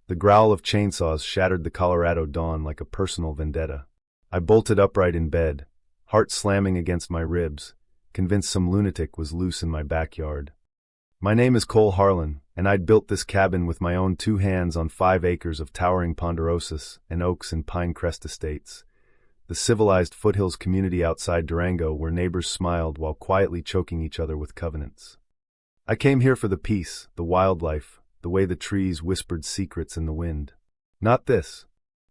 The growl of chainsaws shattered the Colorado dawn like a personal vendetta. I bolted upright in bed, heart slamming against my ribs, convinced some lunatic was loose in my backyard. My name is Cole Harlan, and I'd built this cabin with my own 2 hands on 5 acres of towering ponderosas and oaks and Pinecrest estates, the civilized foothills community outside Durango where neighbors smiled while quietly choking each other with covenants. I came here for the peace, the wildlife, the way the trees whispered secrets in the wind. Not this.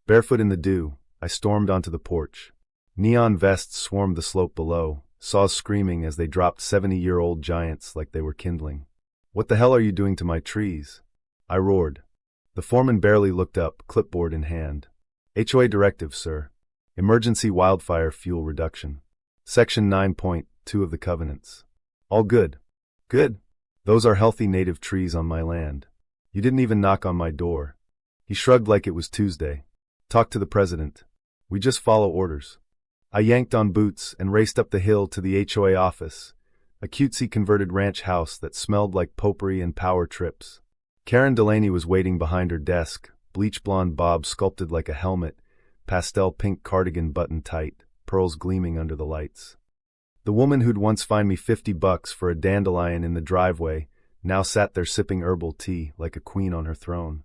Barefoot in the dew, I stormed onto the porch. Neon vests swarmed the slope below, saws screaming as they dropped 70-year-old giants like they were kindling. "What the hell are you doing to my trees?" I roared. The foreman barely looked up, clipboard in hand. "HOA directive, sir. Emergency wildfire fuel reduction. Section 9.2 of the covenants. All good." "Good. Those are healthy native trees on my land. You didn't even knock on my door." He shrugged like it was Tuesday. "Talk to the president. We just follow orders." I yanked on boots and raced up the hill to the HOA office, a cutesy converted ranch house that smelled like potpourri and power trips. Karen Delaney was waiting behind her desk, bleach blonde bob sculpted like a helmet, pastel pink cardigan buttoned tight, pearls gleaming under the lights. The woman who'd once fined me $50 for a dandelion in the driveway now sat there sipping herbal tea like a queen on her throne.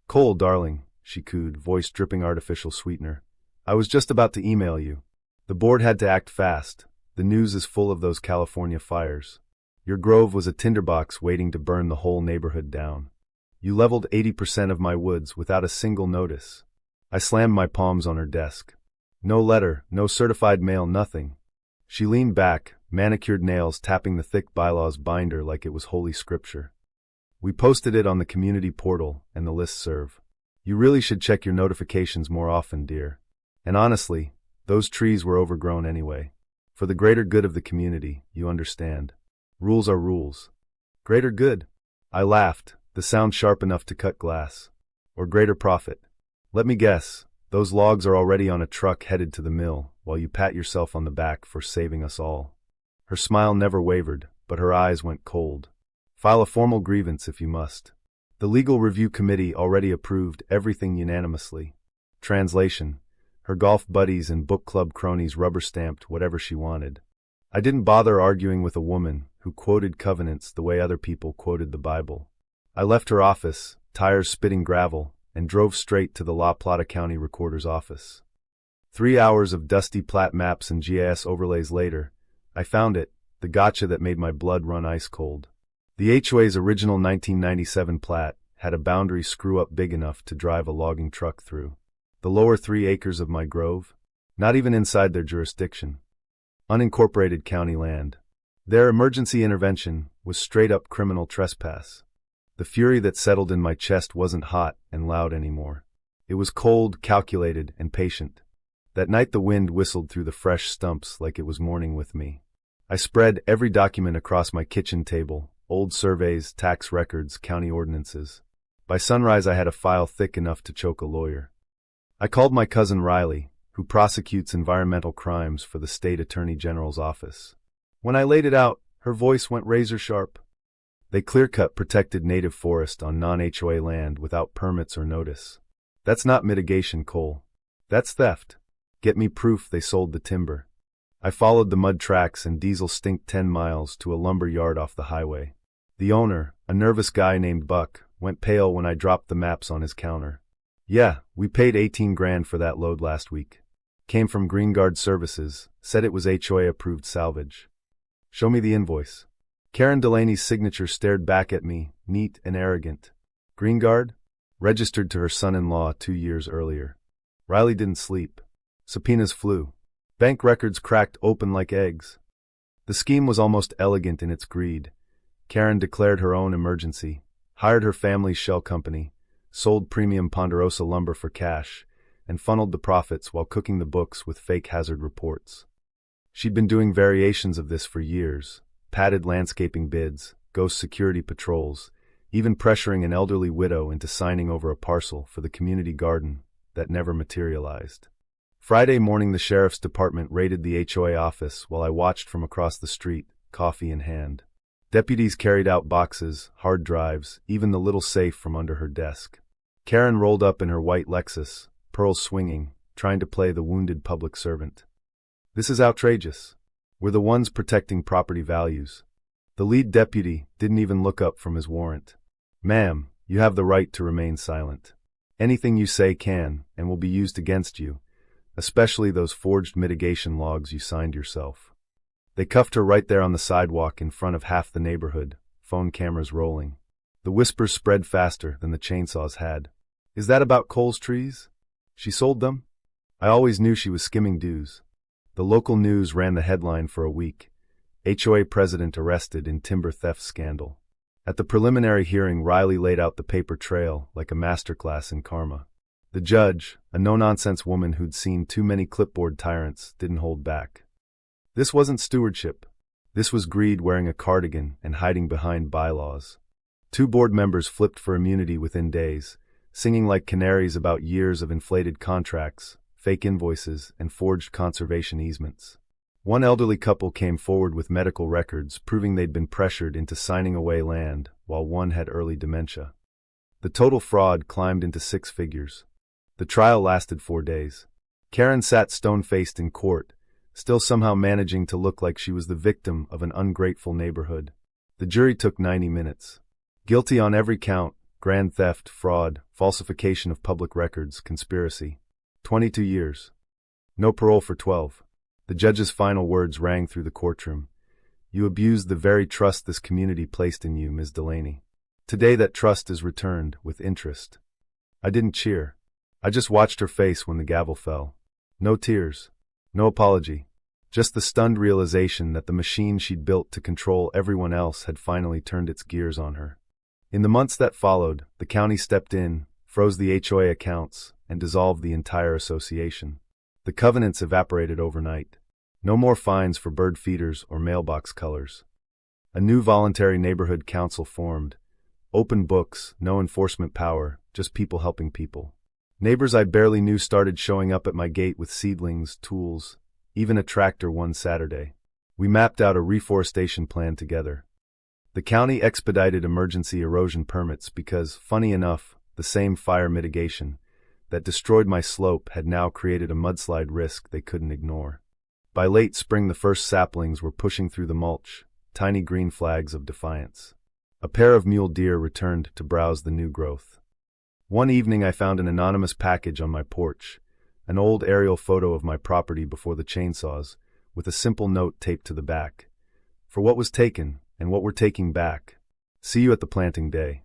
"Cole, darling," she cooed, voice dripping artificial sweetener. "I was just about to email you. The board had to act fast. The news is full of those California fires. Your grove was a tinderbox waiting to burn the whole neighborhood down. You leveled 80% of my woods without a single notice." I slammed my palms on her desk. No letter, no certified mail, nothing. She leaned back, manicured nails tapping the thick bylaws binder like it was holy scripture. "We posted it on the community portal and the listserv. You really should check your notifications more often, dear. And honestly, those trees were overgrown anyway. For the greater good of the community, you understand. Rules are rules." "Greater good?" I laughed, the sound sharp enough to cut glass. "Or greater profit. Let me guess, those logs are already on a truck headed to the mill, while you pat yourself on the back for saving us all." Her smile never wavered, but her eyes went cold. "File a formal grievance if you must. The Legal Review Committee already approved everything unanimously." Translation: her golf buddies and book club cronies rubber-stamped whatever she wanted. I didn't bother arguing with a woman who quoted covenants the way other people quoted the Bible. I left her office, tires spitting gravel, and drove straight to the La Plata County Recorder's office. 3 hours of dusty plat maps and GIS overlays later, I found it, the gotcha that made my blood run ice cold. The HOA's original 1997 plat had a boundary screw-up big enough to drive a logging truck through. The lower 3 acres of my grove? Not even inside their jurisdiction. Unincorporated county land. Their emergency intervention was straight-up criminal trespass. The fury that settled in my chest wasn't hot and loud anymore. It was cold, calculated, and patient. That night the wind whistled through the fresh stumps like it was mourning with me. I spread every document across my kitchen table, old surveys, tax records, county ordinances. By sunrise I had a file thick enough to choke a lawyer. I called my cousin Riley, who prosecutes environmental crimes for the state attorney general's office. When I laid it out, her voice went razor sharp. They clear-cut protected native forest on non-HOA land without permits or notice. That's not mitigation, Cole. That's theft. Get me proof they sold the timber. I followed the mud tracks and diesel stink 10 miles to a lumber yard off the highway. The owner, a nervous guy named Buck, went pale when I dropped the maps on his counter. "Yeah, we paid 18 grand for that load last week. Came from Green Guard Services, said it was HOA-approved salvage." "Show me the invoice." Karen Delaney's signature stared back at me, neat and arrogant. "Green Guard? Registered to her son-in-law 2 years earlier." Riley didn't sleep. Subpoenas flew. Bank records cracked open like eggs. The scheme was almost elegant in its greed. Karen declared her own emergency, hired her family's shell company, sold premium ponderosa lumber for cash, and funneled the profits while cooking the books with fake hazard reports. She'd been doing variations of this for years. Padded landscaping bids, ghost security patrols, even pressuring an elderly widow into signing over a parcel for the community garden that never materialized. Friday morning the sheriff's department raided the HOA office while I watched from across the street, coffee in hand. Deputies carried out boxes, hard drives, even the little safe from under her desk. Karen rolled up in her white Lexus, pearls swinging, trying to play the wounded public servant. This is outrageous. We're the ones protecting property values. The lead deputy didn't even look up from his warrant. Ma'am, you have the right to remain silent. Anything you say can and will be used against you, especially those forged mitigation logs you signed yourself. They cuffed her right there on the sidewalk in front of half the neighborhood, phone cameras rolling. The whispers spread faster than the chainsaws had. Is that about Cole's trees? She sold them? I always knew she was skimming dues. The local news ran the headline for a week. HOA president arrested in timber theft scandal. At the preliminary hearing, Riley laid out the paper trail like a masterclass in karma. The judge, a no-nonsense woman who'd seen too many clipboard tyrants, didn't hold back. This wasn't stewardship. This was greed wearing a cardigan and hiding behind bylaws. 2 board members flipped for immunity within days, singing like canaries about years of inflated contracts, fake invoices, and forged conservation easements. One elderly couple came forward with medical records proving they'd been pressured into signing away land, while one had early dementia. The total fraud climbed into 6 figures. The trial lasted 4 days. Karen sat stone-faced in court, still somehow managing to look like she was the victim of an ungrateful neighborhood. The jury took 90 minutes. Guilty on every count: grand theft, fraud, falsification of public records, conspiracy. 22 years. No parole for 12. The judge's final words rang through the courtroom. You abused the very trust this community placed in you, Ms. Delaney. Today that trust is returned with interest. I didn't cheer. I just watched her face when the gavel fell. No tears. No apology. Just the stunned realization that the machine she'd built to control everyone else had finally turned its gears on her. In the months that followed, the county stepped in, froze the HOA accounts, and dissolved the entire association. The covenants evaporated overnight. No more fines for bird feeders or mailbox colors. A new voluntary neighborhood council formed. Open books, no enforcement power, just people helping people. Neighbors I barely knew started showing up at my gate with seedlings, tools, even a tractor one Saturday. We mapped out a reforestation plan together. The county expedited emergency erosion permits because, funny enough, the same fire mitigation that destroyed my slope had now created a mudslide risk they couldn't ignore. By late spring, the first saplings were pushing through the mulch, tiny green flags of defiance. A pair of mule deer returned to browse the new growth. One evening I found an anonymous package on my porch, an old aerial photo of my property before the chainsaws, with a simple note taped to the back. For what was taken, and what we're taking back. See you at the planting day.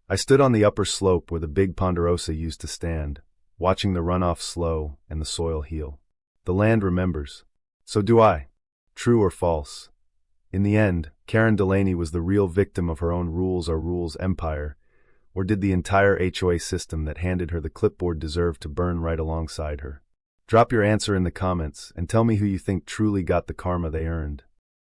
I stood on the upper slope where the big ponderosa used to stand, watching the runoff slow and the soil heal. The land remembers. So do I. True or false? In the end, Karen Delaney was the real victim of her own rules or rules empire, or did the entire HOA system that handed her the clipboard deserve to burn right alongside her? Drop your answer in the comments and tell me who you think truly got the karma they earned.